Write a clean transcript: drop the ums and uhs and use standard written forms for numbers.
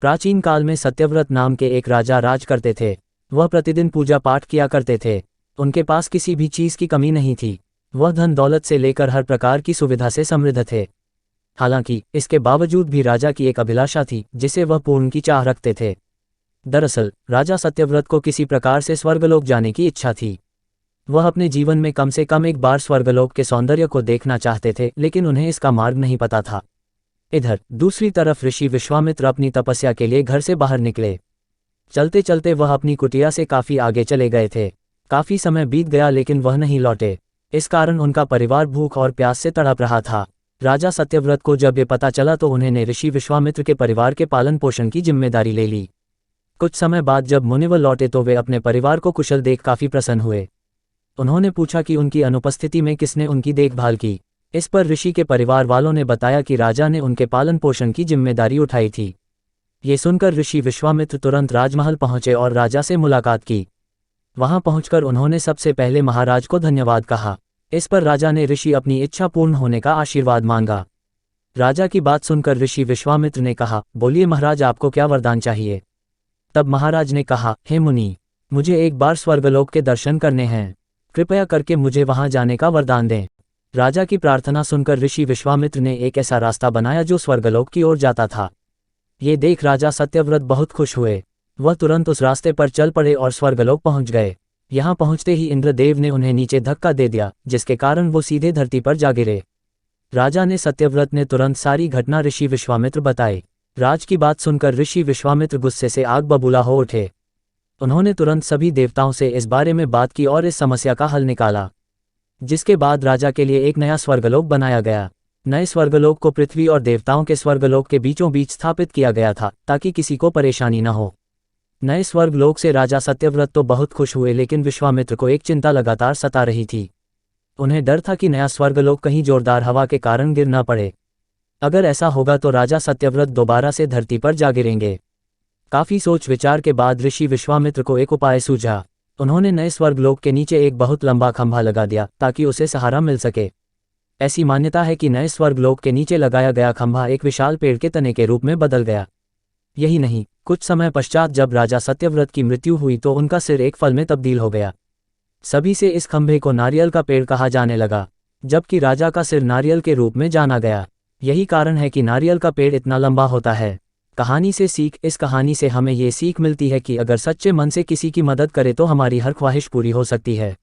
प्राचीन काल में सत्यव्रत नाम के एक राजा राज करते थे। वह प्रतिदिन पूजा पाठ किया करते थे। उनके पास किसी भी चीज की कमी नहीं थी। वह धन दौलत से लेकर हर प्रकार की सुविधा से समृद्ध थे। हालांकि इसके बावजूद भी राजा की एक अभिलाषा थी जिसे वह पूर्ण की चाह रखते थे। दरअसल राजा सत्यव्रत को किसी प्रकार से स्वर्गलोक जाने की इच्छा थी। वह अपने जीवन में कम से कम एक बार स्वर्गलोक के सौंदर्य को देखना चाहते थे, लेकिन उन्हें इसका मार्ग नहीं पता था। इधर दूसरी तरफ ऋषि विश्वामित्र अपनी तपस्या के लिए घर से बाहर निकले। चलते चलते वह अपनी कुटिया से काफी आगे चले गए थे। काफी समय बीत गया लेकिन वह नहीं लौटे। इस कारण उनका परिवार भूख और प्यास से तड़प रहा था। राजा सत्यव्रत को जब ये पता चला तो उन्होंने ऋषि विश्वामित्र के परिवार के पालन पोषण की जिम्मेदारी ले ली। कुछ समय बाद जब मुनिवर लौटे तो वे अपने परिवार को कुशल देख काफी प्रसन्न हुए। उन्होंने पूछा कि उनकी अनुपस्थिति में किसने उनकी देखभाल की। इस पर ऋषि के परिवार वालों ने बताया कि राजा ने उनके पालन पोषण की जिम्मेदारी उठाई थी। ये सुनकर ऋषि विश्वामित्र तुरंत राजमहल पहुंचे और राजा से मुलाकात की। वहां पहुंचकर उन्होंने सबसे पहले महाराज को धन्यवाद कहा। इस पर राजा ने ऋषि अपनी इच्छा पूर्ण होने का आशीर्वाद मांगा। राजा की बात सुनकर ऋषि विश्वामित्र ने कहा, बोलिए महाराज, आपको क्या वरदान चाहिए। तब महाराज ने कहा, हे मुनि, मुझे एक बार स्वर्गलोक के दर्शन करने हैं। कृपया करके मुझे वहां जाने का वरदान दें। राजा की प्रार्थना सुनकर ऋषि विश्वामित्र ने एक ऐसा रास्ता बनाया जो स्वर्गलोक की ओर जाता था। ये देख राजा सत्यव्रत बहुत खुश हुए। वह तुरंत उस रास्ते पर चल पड़े और स्वर्गलोक पहुंच गए। यहाँ पहुंचते ही इंद्रदेव ने उन्हें नीचे धक्का दे दिया, जिसके कारण वो सीधे धरती पर जा गिरे। राजा ने सत्यव्रत ने तुरंत सारी घटना ऋषि विश्वामित्र बताई। राज की बात सुनकर ऋषि विश्वामित्र गुस्से से आग बबूला हो उठे। उन्होंने तुरंत सभी देवताओं से इस बारे में बात की और इस समस्या का हल निकाला, जिसके बाद राजा के लिए एक नया स्वर्गलोक बनाया गया। नए स्वर्गलोक को पृथ्वी और देवताओं के स्वर्गलोक के बीचों बीच स्थापित किया गया था ताकि किसी को परेशानी न हो। नए स्वर्गलोक से राजा सत्यव्रत तो बहुत खुश हुए, लेकिन विश्वामित्र को एक चिंता लगातार सता रही थी। उन्हें डर था कि नया स्वर्गलोक कहीं जोरदार हवा के कारण गिर न पड़े। अगर ऐसा होगा तो राजा सत्यव्रत दोबारा से धरती पर जा गिरेंगे। काफी सोच विचार के बाद ऋषि विश्वामित्र को एक उपाय सूझा। उन्होंने नए स्वर्गलोक के नीचे एक बहुत लंबा खंभा लगा दिया ताकि उसे सहारा मिल सके। ऐसी मान्यता है कि नए स्वर्गलोक के नीचे लगाया गया खंभा एक विशाल पेड़ के तने के रूप में बदल गया। यही नहीं, कुछ समय पश्चात जब राजा सत्यव्रत की मृत्यु हुई तो उनका सिर एक फल में तब्दील हो गया। सभी से इस खंभे को नारियल का पेड़ कहा जाने लगा, जबकि राजा का सिर नारियल के रूप में जाना गया। यही कारण है कि नारियल का पेड़ इतना लंबा होता है। कहानी से सीख। इस कहानी से हमें ये सीख मिलती है कि अगर सच्चे मन से किसी की मदद करें तो हमारी हर ख्वाहिश पूरी हो सकती है।